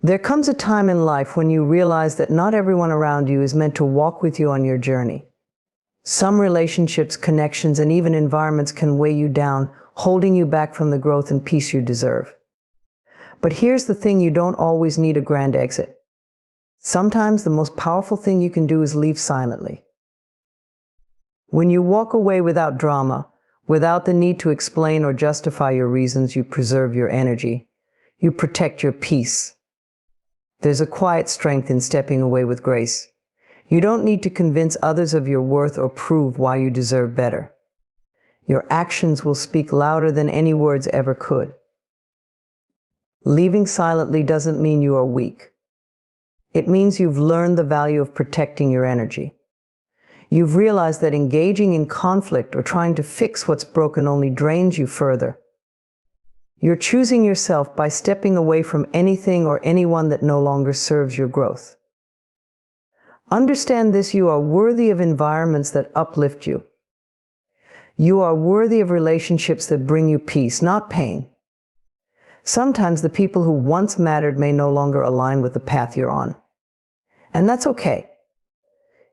There comes a time in life when you realize that not everyone around you is meant to walk with you on your journey. Some relationships, connections, and even environments can weigh you down, holding you back from the growth and peace you deserve. But here's the thing: you don't always need a grand exit. Sometimes the most powerful thing you can do is leave silently. When you walk away without drama, without the need to explain or justify your reasons, you preserve your energy. You protect your peace. There's a quiet strength in stepping away with grace. You don't need to convince others of your worth or prove why you deserve better. Your actions will speak louder than any words ever could. Leaving silently doesn't mean you are weak. It means you've learned the value of protecting your energy. You've realized that engaging in conflict or trying to fix what's broken only drains you further. You're choosing yourself by stepping away from anything or anyone that no longer serves your growth. Understand this: you are worthy of environments that uplift you. You are worthy of relationships that bring you peace, not pain. Sometimes the people who once mattered may no longer align with the path you're on. And that's okay.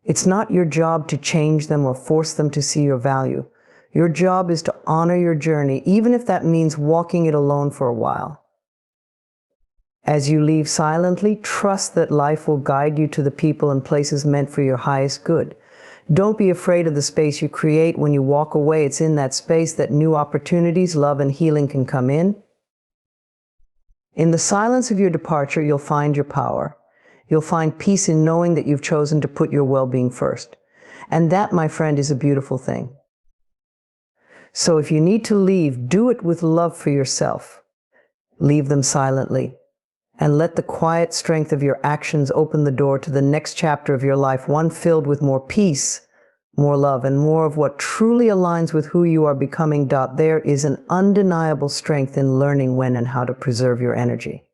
It's not your job to change them or force them to see your value. Your job is to honor your journey, even if that means walking it alone for a while. As you leave silently, trust that life will guide you to the people and places meant for your highest good. Don't be afraid of the space you create. When you walk away, it's in that space that new opportunities, love, and healing can come in. In the silence of your departure, you'll find your power. You'll find peace in knowing that you've chosen to put your well-being first. And that, my friend, is a beautiful thing. So if you need to leave, do it with love for yourself. Leave them silently, and let the quiet strength of your actions open the door to the next chapter of your life, one filled with more peace, more love, and more of what truly aligns with who you are becoming. There is an undeniable strength in learning when and how to preserve your energy.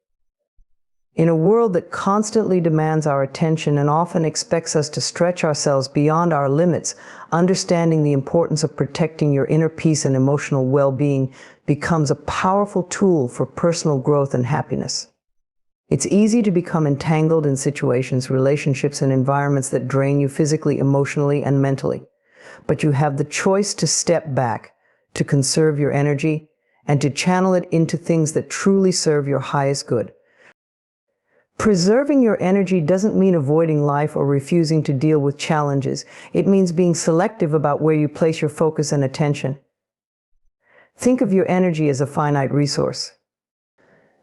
In a world that constantly demands our attention and often expects us to stretch ourselves beyond our limits, understanding the importance of protecting your inner peace and emotional well-being becomes a powerful tool for personal growth and happiness. It's easy to become entangled in situations, relationships, and environments that drain you physically, emotionally, and mentally. But you have the choice to step back, to conserve your energy, and to channel it into things that truly serve your highest good. Preserving your energy doesn't mean avoiding life or refusing to deal with challenges. It means being selective about where you place your focus and attention. Think of your energy as a finite resource.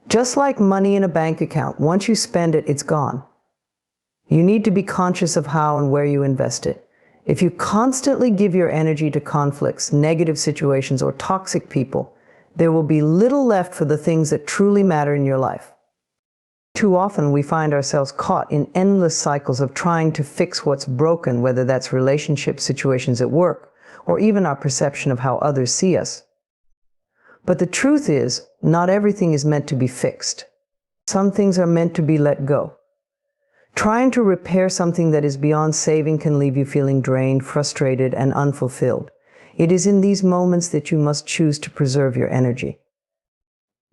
Just like money in a bank account, once you spend it, it's gone. You need to be conscious of how and where you invest it. If you constantly give your energy to conflicts, negative situations, or toxic people, there will be little left for the things that truly matter in your life. Too often we find ourselves caught in endless cycles of trying to fix what's broken, whether that's relationships, situations at work, or even our perception of how others see us. But the truth is, not everything is meant to be fixed. Some things are meant to be let go. Trying to repair something that is beyond saving can leave you feeling drained, frustrated, and unfulfilled. It is in these moments that you must choose to preserve your energy.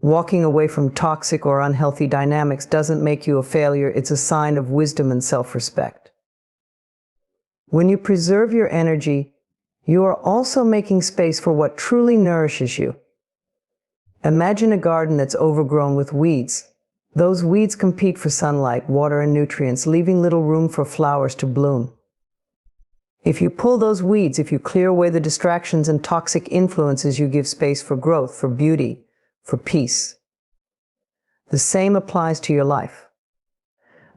Walking away from toxic or unhealthy dynamics doesn't make you a failure. It's a sign of wisdom and self-respect. When you preserve your energy, you are also making space for what truly nourishes you. Imagine a garden that's overgrown with weeds. Those weeds compete for sunlight, water, and nutrients, leaving little room for flowers to bloom. If you pull those weeds, if you clear away the distractions and toxic influences, you give space for growth, for beauty, for peace. The same applies to your life.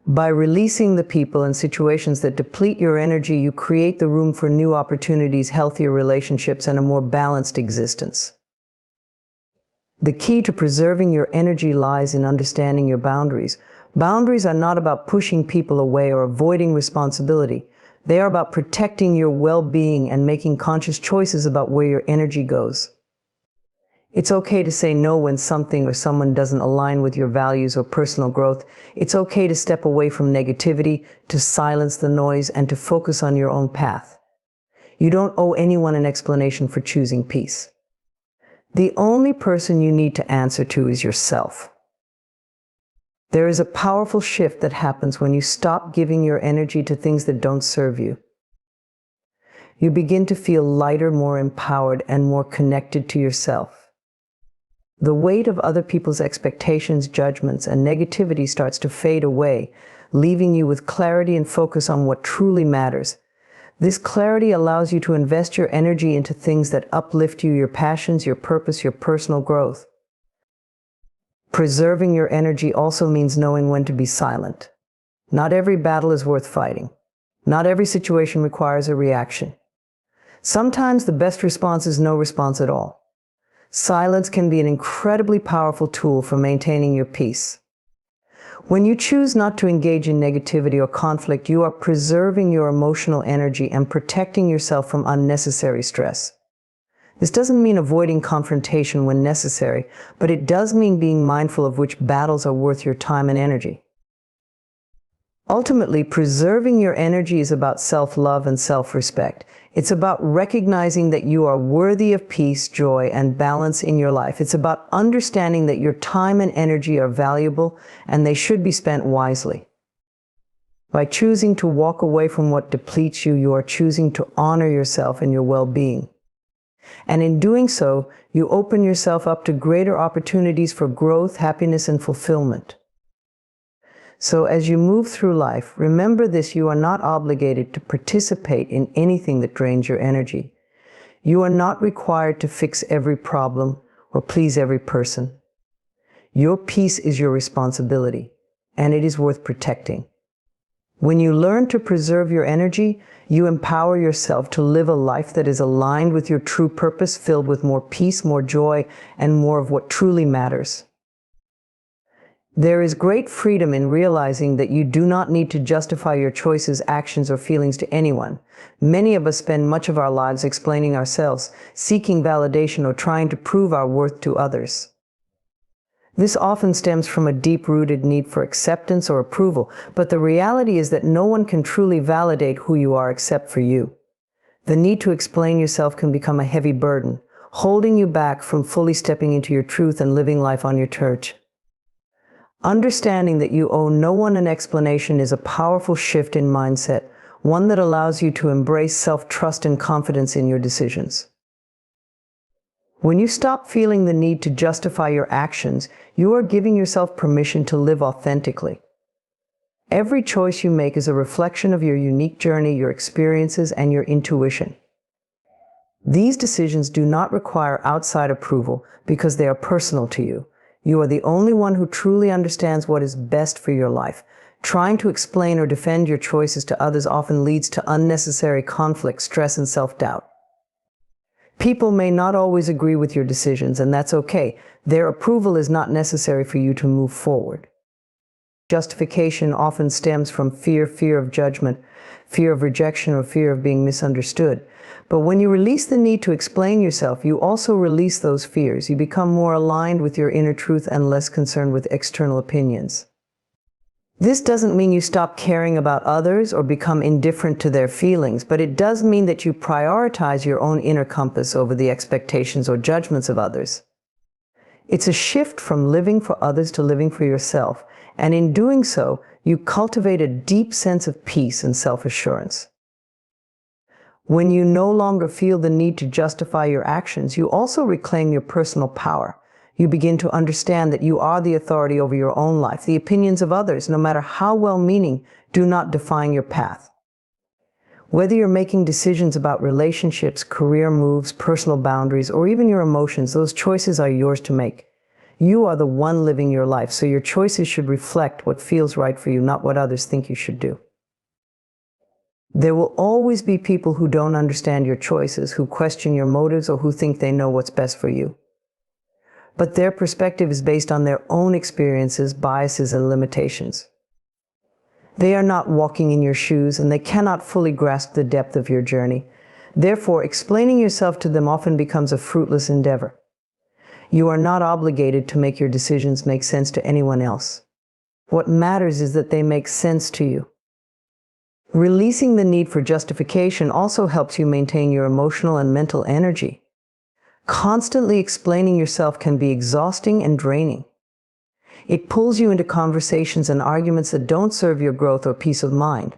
By releasing the people and situations that deplete your energy, you create the room for new opportunities, healthier relationships, and a more balanced existence. The key to preserving your energy lies in understanding your boundaries. Boundaries are not about pushing people away or avoiding responsibility. They are about protecting your well-being and making conscious choices about where your energy goes. It's okay to say no when something or someone doesn't align with your values or personal growth. It's okay to step away from negativity, to silence the noise, and to focus on your own path. You don't owe anyone an explanation for choosing peace. The only person you need to answer to is yourself. There is a powerful shift that happens when you stop giving your energy to things that don't serve you. You begin to feel lighter, more empowered, and more connected to yourself. The weight of other people's expectations, judgments, and negativity starts to fade away, leaving you with clarity and focus on what truly matters. This clarity allows you to invest your energy into things that uplift you, your passions, your purpose, your personal growth. Preserving your energy also means knowing when to be silent. Not every battle is worth fighting. Not every situation requires a reaction. Sometimes the best response is no response at all. Silence can be an incredibly powerful tool for maintaining your peace. When you choose not to engage in negativity or conflict, you are preserving your emotional energy and protecting yourself from unnecessary stress. This doesn't mean avoiding confrontation when necessary, but it does mean being mindful of which battles are worth your time and energy. Ultimately, preserving your energy is about self-love and self-respect. It's about recognizing that you are worthy of peace, joy, and balance in your life. It's about understanding that your time and energy are valuable and they should be spent wisely. By choosing to walk away from what depletes you, you are choosing to honor yourself and your well-being. And in doing so, you open yourself up to greater opportunities for growth, happiness, and fulfillment. So as you move through life, remember this: you are not obligated to participate in anything that drains your energy. You are not required to fix every problem or please every person. Your peace is your responsibility, and it is worth protecting. When you learn to preserve your energy, you empower yourself to live a life that is aligned with your true purpose, filled with more peace, more joy, and more of what truly matters. There is great freedom in realizing that you do not need to justify your choices, actions, or feelings to anyone. Many of us spend much of our lives explaining ourselves, seeking validation, or trying to prove our worth to others. This often stems from a deep-rooted need for acceptance or approval, but the reality is that no one can truly validate who you are except for you. The need to explain yourself can become a heavy burden, holding you back from fully stepping into your truth and living life on your terms. Understanding that you owe no one an explanation is a powerful shift in mindset, one that allows you to embrace self-trust and confidence in your decisions. When you stop feeling the need to justify your actions, you are giving yourself permission to live authentically. Every choice you make is a reflection of your unique journey, your experiences, and your intuition. These decisions do not require outside approval because they are personal to you. You are the only one who truly understands what is best for your life. Trying to explain or defend your choices to others often leads to unnecessary conflict, stress, and self-doubt. People may not always agree with your decisions, and that's okay. Their approval is not necessary for you to move forward. Justification often stems from fear of judgment, fear of rejection, or fear of being misunderstood. But when you release the need to explain yourself, you also release those fears. You become more aligned with your inner truth and less concerned with external opinions. This doesn't mean you stop caring about others or become indifferent to their feelings, but it does mean that you prioritize your own inner compass over the expectations or judgments of others. It's a shift from living for others to living for yourself, and in doing so, you cultivate a deep sense of peace and self-assurance. When you no longer feel the need to justify your actions, you also reclaim your personal power. You begin to understand that you are the authority over your own life. The opinions of others, no matter how well-meaning, do not define your path. Whether you're making decisions about relationships, career moves, personal boundaries, or even your emotions, those choices are yours to make. You are the one living your life, so your choices should reflect what feels right for you, not what others think you should do. There will always be people who don't understand your choices, who question your motives, or who think they know what's best for you. But their perspective is based on their own experiences, biases, and limitations. They are not walking in your shoes, and they cannot fully grasp the depth of your journey. Therefore, explaining yourself to them often becomes a fruitless endeavor. You are not obligated to make your decisions make sense to anyone else. What matters is that they make sense to you. Releasing the need for justification also helps you maintain your emotional and mental energy. Constantly explaining yourself can be exhausting and draining. It pulls you into conversations and arguments that don't serve your growth or peace of mind.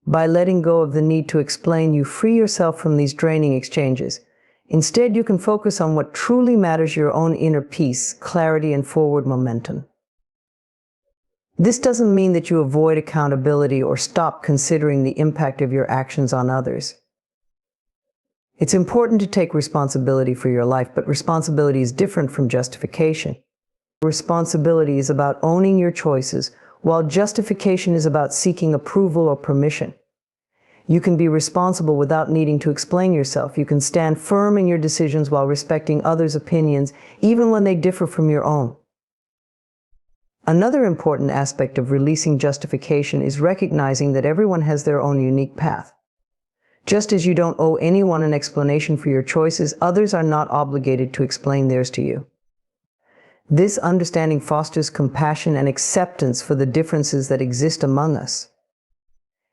By letting go of the need to explain, you free yourself from these draining exchanges. Instead, you can focus on what truly matters: your own inner peace, clarity, and forward momentum. This doesn't mean that you avoid accountability or stop considering the impact of your actions on others. It's important to take responsibility for your life, but responsibility is different from justification. Responsibility is about owning your choices, while justification is about seeking approval or permission. You can be responsible without needing to explain yourself. You can stand firm in your decisions while respecting others' opinions, even when they differ from your own. Another important aspect of releasing justification is recognizing that everyone has their own unique path. Just as you don't owe anyone an explanation for your choices, others are not obligated to explain theirs to you. This understanding fosters compassion and acceptance for the differences that exist among us.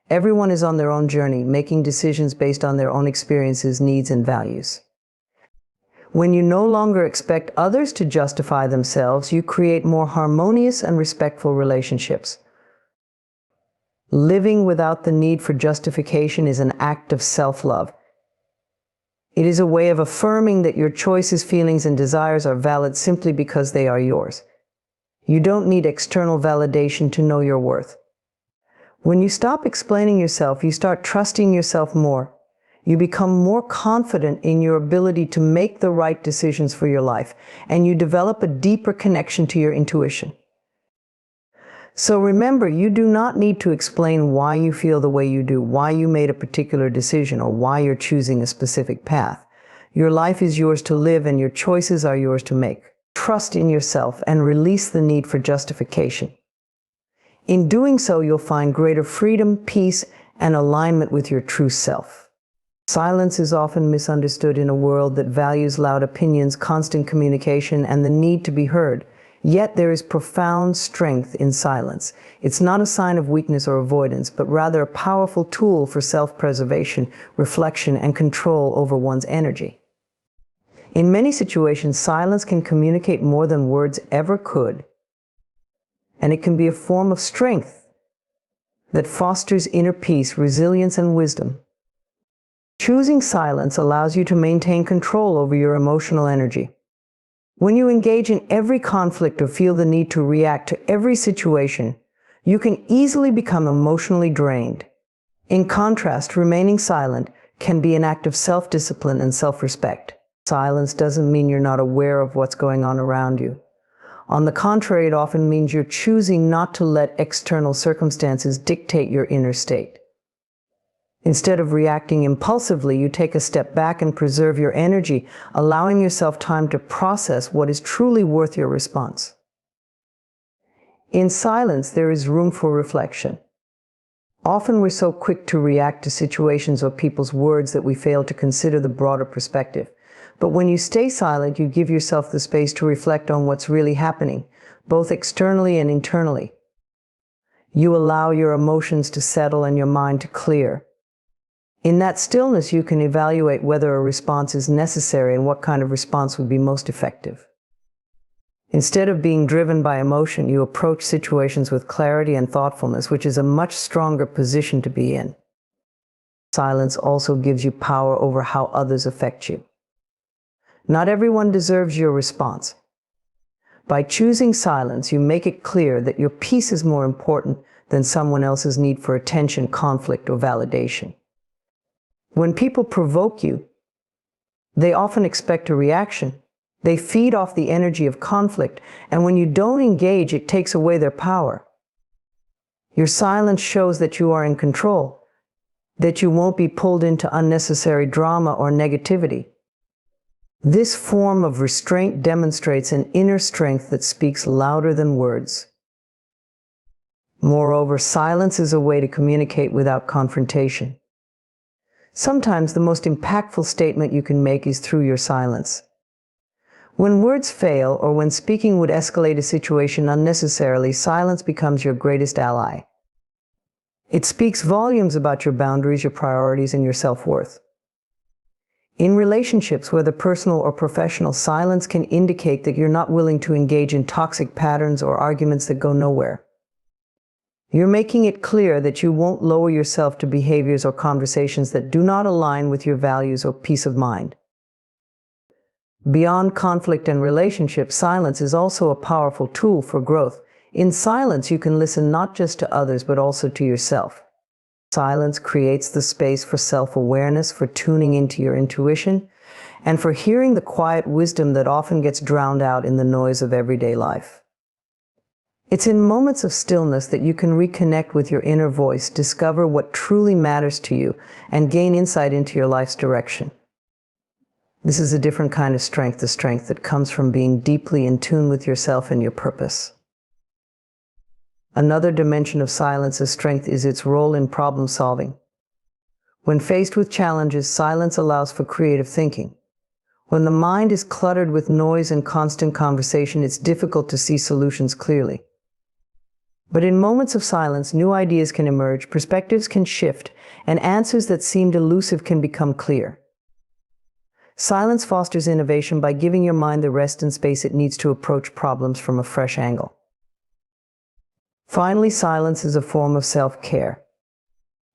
Everyone is on their own journey, making decisions based on their own experiences, needs, and values. When you no longer expect others to justify themselves, you create more harmonious and respectful relationships. Living without the need for justification is an act of self-love. It is a way of affirming that your choices, feelings, and desires are valid simply because they are yours. You don't need external validation to know your worth. When you stop explaining yourself, you start trusting yourself more. You become more confident in your ability to make the right decisions for your life, and you develop a deeper connection to your intuition. So remember, you do not need to explain why you feel the way you do, why you made a particular decision, or why you're choosing a specific path. Your life is yours to live, and your choices are yours to make. Trust in yourself and release the need for justification. In doing so, you'll find greater freedom, peace, and alignment with your true self. Silence is often misunderstood in a world that values loud opinions, constant communication, and the need to be heard. Yet there is profound strength in silence. It's not a sign of weakness or avoidance, but rather a powerful tool for self-preservation, reflection, and control over one's energy. In many situations, silence can communicate more than words ever could, and it can be a form of strength that fosters inner peace, resilience, and wisdom. Choosing silence allows you to maintain control over your emotional energy. When you engage in every conflict or feel the need to react to every situation, you can easily become emotionally drained. In contrast, remaining silent can be an act of self-discipline and self-respect. Silence doesn't mean you're not aware of what's going on around you. On the contrary, it often means you're choosing not to let external circumstances dictate your inner state. Instead of reacting impulsively, you take a step back and preserve your energy, allowing yourself time to process what is truly worth your response. In silence, there is room for reflection. Often we're so quick to react to situations or people's words that we fail to consider the broader perspective. But when you stay silent, you give yourself the space to reflect on what's really happening, both externally and internally. You allow your emotions to settle and your mind to clear. In that stillness, you can evaluate whether a response is necessary and what kind of response would be most effective. Instead of being driven by emotion, you approach situations with clarity and thoughtfulness, which is a much stronger position to be in. Silence also gives you power over how others affect you. Not everyone deserves your response. By choosing silence, you make it clear that your peace is more important than someone else's need for attention, conflict, or validation. When people provoke you, they often expect a reaction. They feed off the energy of conflict, and when you don't engage, it takes away their power. Your silence shows that you are in control, that you won't be pulled into unnecessary drama or negativity. This form of restraint demonstrates an inner strength that speaks louder than words. Moreover, silence is a way to communicate without confrontation. Sometimes the most impactful statement you can make is through your silence. When words fail, or when speaking would escalate a situation unnecessarily, silence becomes your greatest ally. It speaks volumes about your boundaries, your priorities, and your self-worth. In relationships, whether personal or professional, silence can indicate that you're not willing to engage in toxic patterns or arguments that go nowhere. You're making it clear that you won't lower yourself to behaviors or conversations that do not align with your values or peace of mind. Beyond conflict and relationships, silence is also a powerful tool for growth. In silence, you can listen not just to others, but also to yourself. Silence creates the space for self-awareness, for tuning into your intuition, and for hearing the quiet wisdom that often gets drowned out in the noise of everyday life. It's in moments of stillness that you can reconnect with your inner voice, discover what truly matters to you, and gain insight into your life's direction. This is a different kind of strength, the strength that comes from being deeply in tune with yourself and your purpose. Another dimension of silence's strength is its role in problem solving. When faced with challenges, silence allows for creative thinking. When the mind is cluttered with noise and constant conversation, it's difficult to see solutions clearly. But in moments of silence, new ideas can emerge, perspectives can shift, and answers that seemed elusive can become clear. Silence fosters innovation by giving your mind the rest and space it needs to approach problems from a fresh angle. Finally, silence is a form of self-care.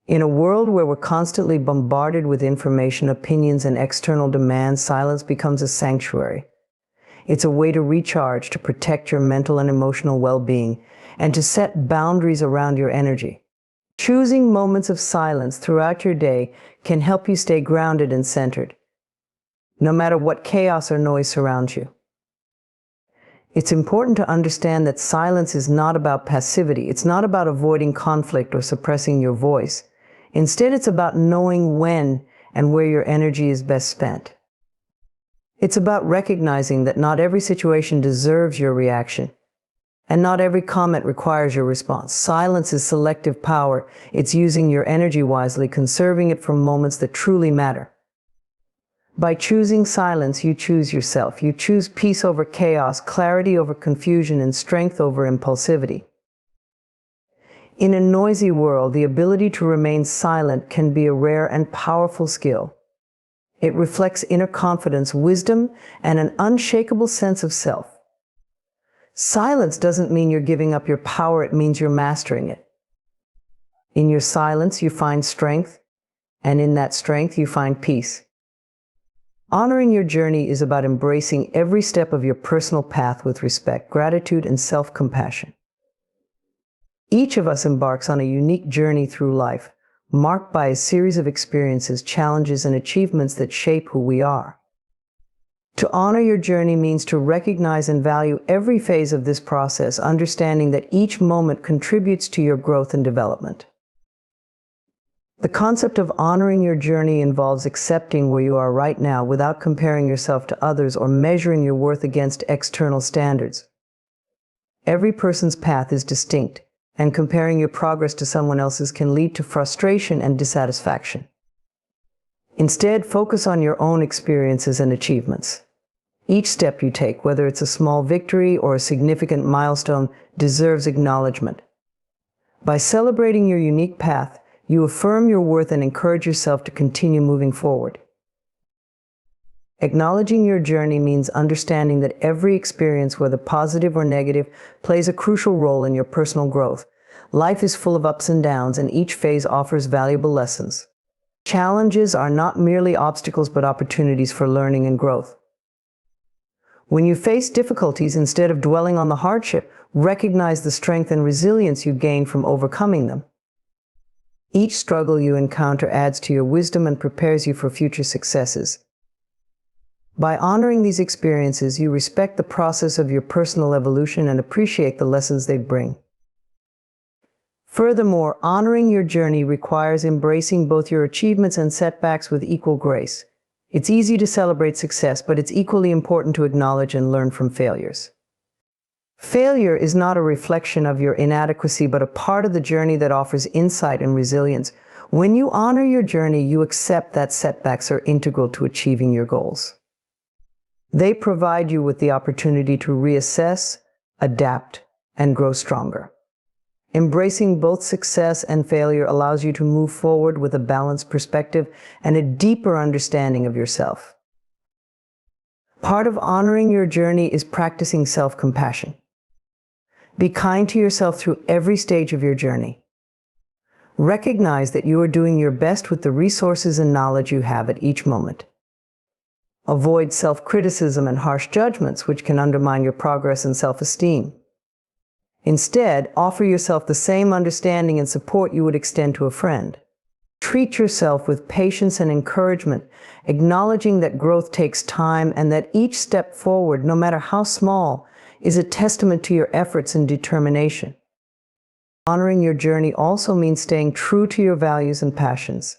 In a world where we're constantly bombarded with information, opinions, and external demands, silence becomes a sanctuary. It's a way to recharge, to protect your mental and emotional well-being, and to set boundaries around your energy. Choosing moments of silence throughout your day can help you stay grounded and centered, no matter what chaos or noise surrounds you. It's important to understand that silence is not about passivity. It's not about avoiding conflict or suppressing your voice. Instead, it's about knowing when and where your energy is best spent. It's about recognizing that not every situation deserves your reaction, and not every comment requires your response. Silence is selective power. It's using your energy wisely, conserving it for moments that truly matter. By choosing silence, you choose yourself. You choose peace over chaos, clarity over confusion, and strength over impulsivity. In a noisy world, the ability to remain silent can be a rare and powerful skill. It reflects inner confidence, wisdom, and an unshakable sense of self. Silence doesn't mean you're giving up your power, it means you're mastering it. In your silence, you find strength, and in that strength, you find peace. Honoring your journey is about embracing every step of your personal path with respect, gratitude, and self-compassion. Each of us embarks on a unique journey through life, marked by a series of experiences, challenges, and achievements that shape who we are. To honor your journey means to recognize and value every phase of this process, understanding that each moment contributes to your growth and development. The concept of honoring your journey involves accepting where you are right now without comparing yourself to others or measuring your worth against external standards. Every person's path is distinct, and comparing your progress to someone else's can lead to frustration and dissatisfaction. Instead, focus on your own experiences and achievements. Each step you take, whether it's a small victory or a significant milestone, deserves acknowledgement. By celebrating your unique path, you affirm your worth and encourage yourself to continue moving forward. Acknowledging your journey means understanding that every experience, whether positive or negative, plays a crucial role in your personal growth. Life is full of ups and downs, and each phase offers valuable lessons. Challenges are not merely obstacles, but opportunities for learning and growth. When you face difficulties, instead of dwelling on the hardship, recognize the strength and resilience you gain from overcoming them. Each struggle you encounter adds to your wisdom and prepares you for future successes. By honoring these experiences, you respect the process of your personal evolution and appreciate the lessons they bring. Furthermore, honoring your journey requires embracing both your achievements and setbacks with equal grace. It's easy to celebrate success, but it's equally important to acknowledge and learn from failures. Failure is not a reflection of your inadequacy, but a part of the journey that offers insight and resilience. When you honor your journey, you accept that setbacks are integral to achieving your goals. They provide you with the opportunity to reassess, adapt, and grow stronger. Embracing both success and failure allows you to move forward with a balanced perspective and a deeper understanding of yourself. Part of honoring your journey is practicing self-compassion. Be kind to yourself through every stage of your journey. Recognize that you are doing your best with the resources and knowledge you have at each moment. Avoid self-criticism and harsh judgments, which can undermine your progress and self-esteem. Instead, offer yourself the same understanding and support you would extend to a friend. Treat yourself with patience and encouragement, acknowledging that growth takes time and that each step forward, no matter how small, is a testament to your efforts and determination. Honoring your journey also means staying true to your values and passions.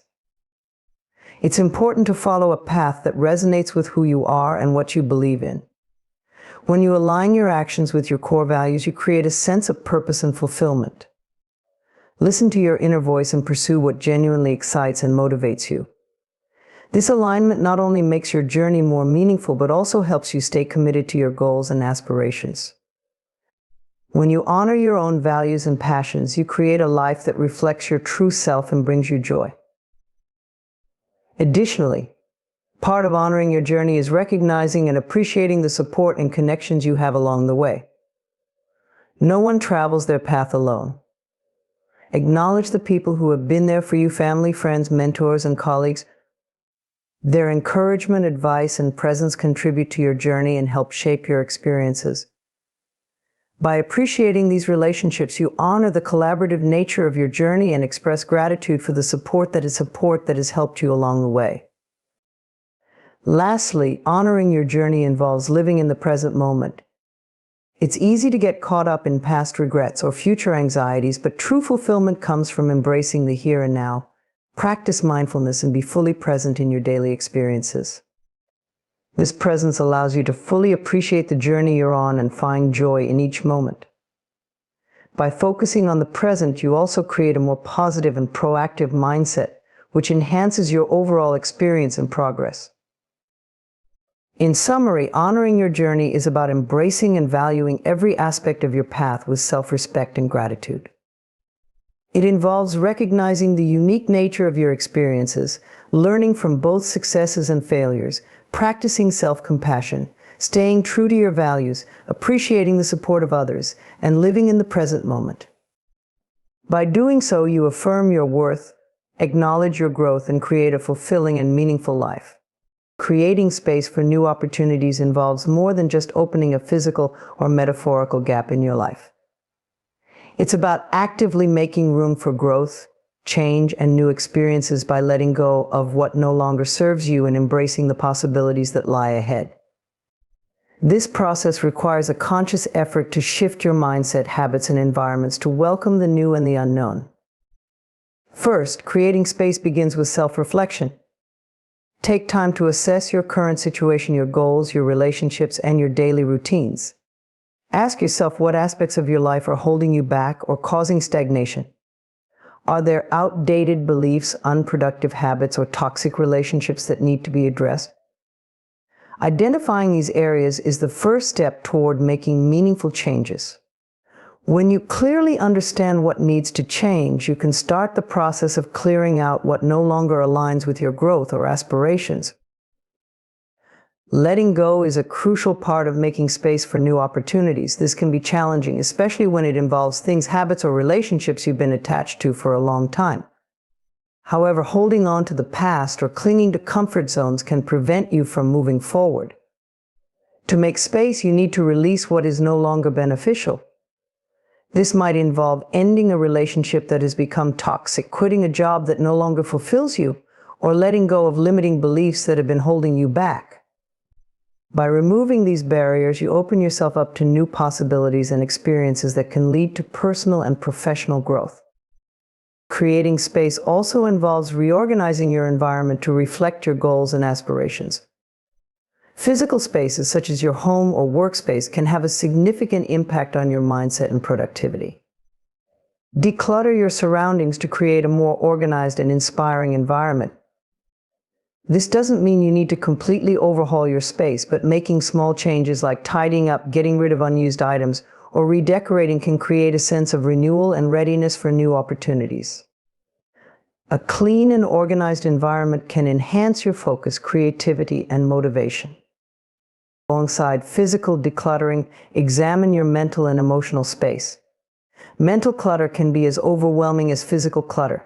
It's important to follow a path that resonates with who you are and what you believe in. When you align your actions with your core values, you create a sense of purpose and fulfillment. Listen to your inner voice and pursue what genuinely excites and motivates you. This alignment not only makes your journey more meaningful, but also helps you stay committed to your goals and aspirations. When you honor your own values and passions, you create a life that reflects your true self and brings you joy. Additionally, part of honoring your journey is recognizing and appreciating the support and connections you have along the way. No one travels their path alone. Acknowledge the people who have been there for you: family, friends, mentors, and colleagues. Their encouragement, advice, and presence contribute to your journey and help shape your experiences. By appreciating these relationships, you honor the collaborative nature of your journey and express gratitude for the support that has helped you along the way. Lastly, honoring your journey involves living in the present moment. It's easy to get caught up in past regrets or future anxieties, but true fulfillment comes from embracing the here and now. Practice mindfulness and be fully present in your daily experiences. This presence allows you to fully appreciate the journey you're on and find joy in each moment. By focusing on the present, you also create a more positive and proactive mindset, which enhances your overall experience and progress. In summary, honoring your journey is about embracing and valuing every aspect of your path with self-respect and gratitude. It involves recognizing the unique nature of your experiences, learning from both successes and failures, practicing self-compassion, staying true to your values, appreciating the support of others, and living in the present moment. By doing so, you affirm your worth, acknowledge your growth, and create a fulfilling and meaningful life. Creating space for new opportunities involves more than just opening a physical or metaphorical gap in your life. It's about actively making room for growth, change, and new experiences by letting go of what no longer serves you and embracing the possibilities that lie ahead. This process requires a conscious effort to shift your mindset, habits, and environments to welcome the new and the unknown. First, creating space begins with self-reflection. Take time to assess your current situation, your goals, your relationships, and your daily routines. Ask yourself what aspects of your life are holding you back or causing stagnation. Are there outdated beliefs, unproductive habits, or toxic relationships that need to be addressed? Identifying these areas is the first step toward making meaningful changes. When you clearly understand what needs to change, you can start the process of clearing out what no longer aligns with your growth or aspirations. Letting go is a crucial part of making space for new opportunities. This can be challenging, especially when it involves things, habits, or relationships you've been attached to for a long time. However, holding on to the past or clinging to comfort zones can prevent you from moving forward. To make space, you need to release what is no longer beneficial. This might involve ending a relationship that has become toxic, quitting a job that no longer fulfills you, or letting go of limiting beliefs that have been holding you back. By removing these barriers, you open yourself up to new possibilities and experiences that can lead to personal and professional growth. Creating space also involves reorganizing your environment to reflect your goals and aspirations. Physical spaces such as your home or workspace can have a significant impact on your mindset and productivity. Declutter your surroundings to create a more organized and inspiring environment. This doesn't mean you need to completely overhaul your space, but making small changes like tidying up, getting rid of unused items, or redecorating can create a sense of renewal and readiness for new opportunities. A clean and organized environment can enhance your focus, creativity, and motivation. Alongside physical decluttering, examine your mental and emotional space. Mental clutter can be as overwhelming as physical clutter.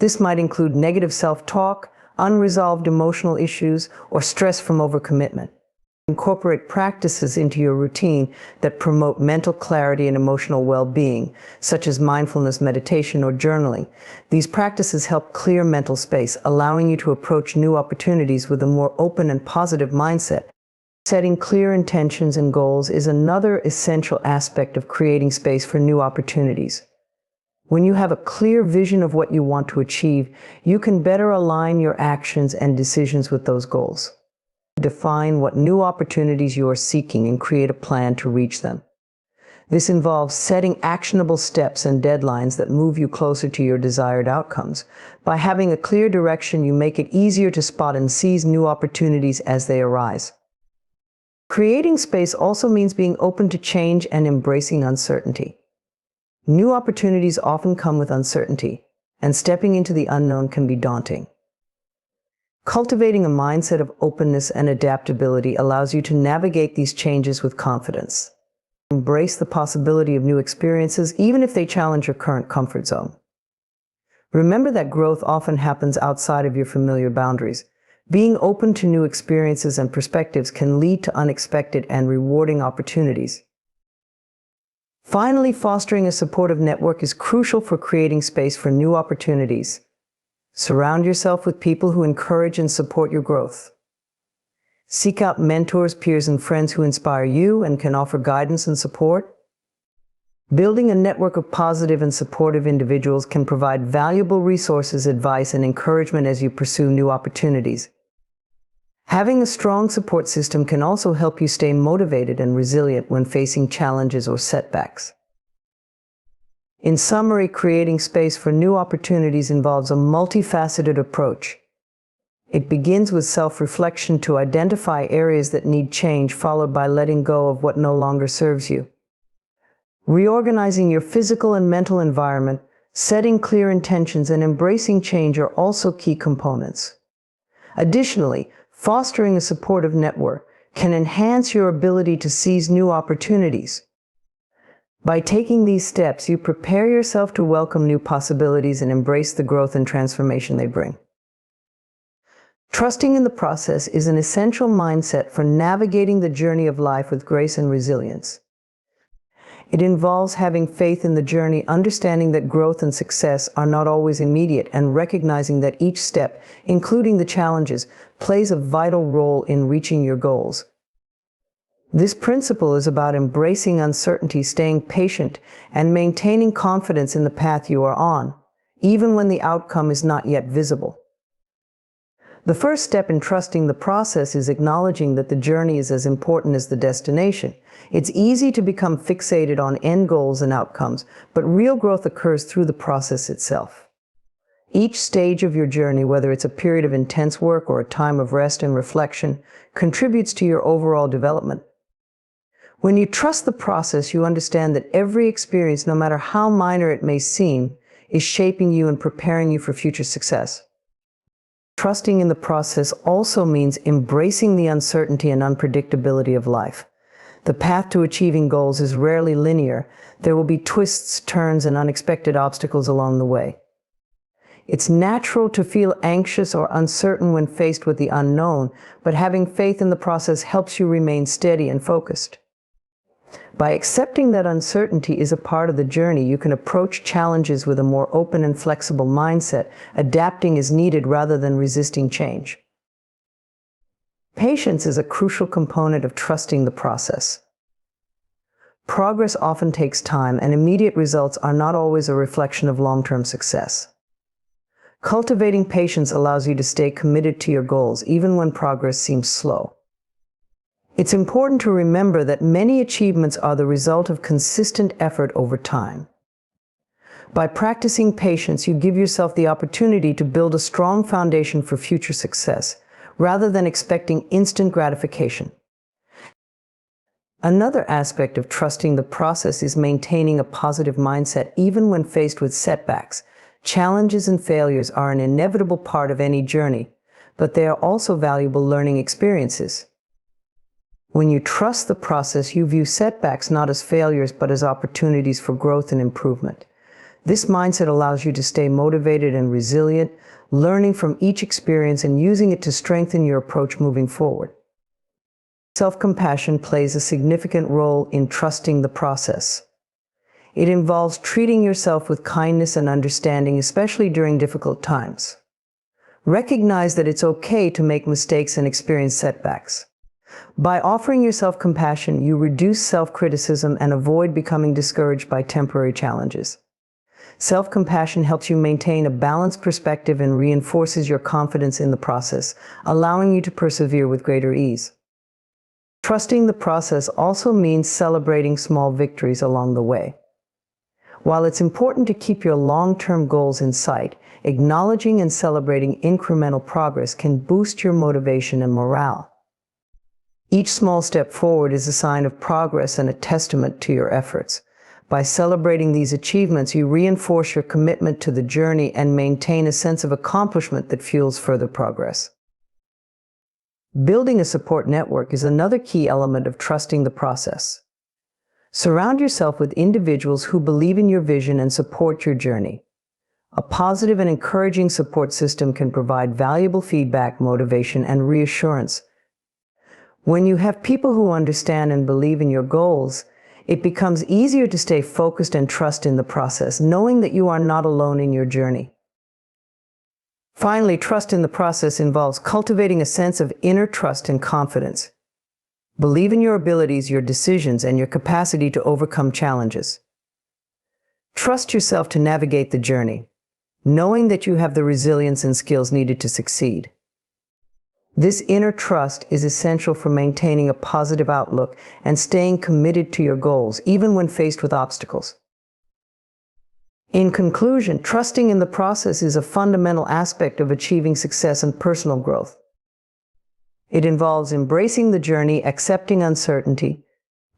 This might include negative self-talk, unresolved emotional issues, or stress from overcommitment. Incorporate practices into your routine that promote mental clarity and emotional well-being, such as mindfulness meditation or journaling. These practices help clear mental space, allowing you to approach new opportunities with a more open and positive mindset. Setting clear intentions and goals is another essential aspect of creating space for new opportunities. When you have a clear vision of what you want to achieve, you can better align your actions and decisions with those goals. Define what new opportunities you are seeking and create a plan to reach them. This involves setting actionable steps and deadlines that move you closer to your desired outcomes. By having a clear direction, you make it easier to spot and seize new opportunities as they arise. Creating space also means being open to change and embracing uncertainty. New opportunities often come with uncertainty, and stepping into the unknown can be daunting. Cultivating a mindset of openness and adaptability allows you to navigate these changes with confidence. Embrace the possibility of new experiences, even if they challenge your current comfort zone. Remember that growth often happens outside of your familiar boundaries. Being open to new experiences and perspectives can lead to unexpected and rewarding opportunities. Finally, fostering a supportive network is crucial for creating space for new opportunities. Surround yourself with people who encourage and support your growth. Seek out mentors, peers, and friends who inspire you and can offer guidance and support. Building a network of positive and supportive individuals can provide valuable resources, advice, and encouragement as you pursue new opportunities. Having a strong support system can also help you stay motivated and resilient when facing challenges or setbacks. In summary, creating space for new opportunities involves a multifaceted approach. It begins with self-reflection to identify areas that need change, followed by letting go of what no longer serves you. Reorganizing your physical and mental environment, setting clear intentions, and embracing change are also key components. Additionally, fostering a supportive network can enhance your ability to seize new opportunities. By taking these steps, you prepare yourself to welcome new possibilities and embrace the growth and transformation they bring. Trusting in the process is an essential mindset for navigating the journey of life with grace and resilience. It involves having faith in the journey, understanding that growth and success are not always immediate, and recognizing that each step, including the challenges, plays a vital role in reaching your goals. This principle is about embracing uncertainty, staying patient, and maintaining confidence in the path you are on, even when the outcome is not yet visible. The first step in trusting the process is acknowledging that the journey is as important as the destination. It's easy to become fixated on end goals and outcomes, but real growth occurs through the process itself. Each stage of your journey, whether it's a period of intense work or a time of rest and reflection, contributes to your overall development. When you trust the process, you understand that every experience, no matter how minor it may seem, is shaping you and preparing you for future success. Trusting in the process also means embracing the uncertainty and unpredictability of life. The path to achieving goals is rarely linear. There will be twists, turns, and unexpected obstacles along the way. It's natural to feel anxious or uncertain when faced with the unknown, but having faith in the process helps you remain steady and focused. By accepting that uncertainty is a part of the journey, you can approach challenges with a more open and flexible mindset, adapting as needed rather than resisting change. Patience is a crucial component of trusting the process. Progress often takes time, and immediate results are not always a reflection of long-term success. Cultivating patience allows you to stay committed to your goals, even when progress seems slow. It's important to remember that many achievements are the result of consistent effort over time. By practicing patience, you give yourself the opportunity to build a strong foundation for future success, rather than expecting instant gratification. Another aspect of trusting the process is maintaining a positive mindset even when faced with setbacks. Challenges and failures are an inevitable part of any journey, but they are also valuable learning experiences. When you trust the process, you view setbacks not as failures but as opportunities for growth and improvement. This mindset allows you to stay motivated and resilient, learning from each experience and using it to strengthen your approach moving forward. Self-compassion plays a significant role in trusting the process. It involves treating yourself with kindness and understanding, especially during difficult times. Recognize that it's okay to make mistakes and experience setbacks. By offering yourself compassion, you reduce self-criticism and avoid becoming discouraged by temporary challenges. Self-compassion helps you maintain a balanced perspective and reinforces your confidence in the process, allowing you to persevere with greater ease. Trusting the process also means celebrating small victories along the way. While it's important to keep your long-term goals in sight, acknowledging and celebrating incremental progress can boost your motivation and morale. Each small step forward is a sign of progress and a testament to your efforts. By celebrating these achievements, you reinforce your commitment to the journey and maintain a sense of accomplishment that fuels further progress. Building a support network is another key element of trusting the process. Surround yourself with individuals who believe in your vision and support your journey. A positive and encouraging support system can provide valuable feedback, motivation, and reassurance. When you have people who understand and believe in your goals, it becomes easier to stay focused and trust in the process, knowing that you are not alone in your journey. Finally, trust in the process involves cultivating a sense of inner trust and confidence. Believe in your abilities, your decisions, and your capacity to overcome challenges. Trust yourself to navigate the journey, knowing that you have the resilience and skills needed to succeed. This inner trust is essential for maintaining a positive outlook and staying committed to your goals, even when faced with obstacles. In conclusion, trusting in the process is a fundamental aspect of achieving success and personal growth. It involves embracing the journey, accepting uncertainty,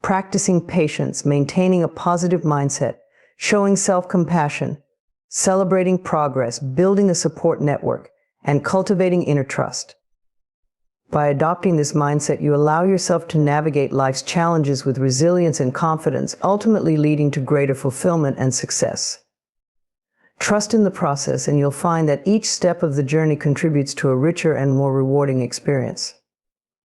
practicing patience, maintaining a positive mindset, showing self-compassion, celebrating progress, building a support network, and cultivating inner trust. By adopting this mindset, you allow yourself to navigate life's challenges with resilience and confidence, ultimately leading to greater fulfillment and success. Trust in the process, and you'll find that each step of the journey contributes to a richer and more rewarding experience.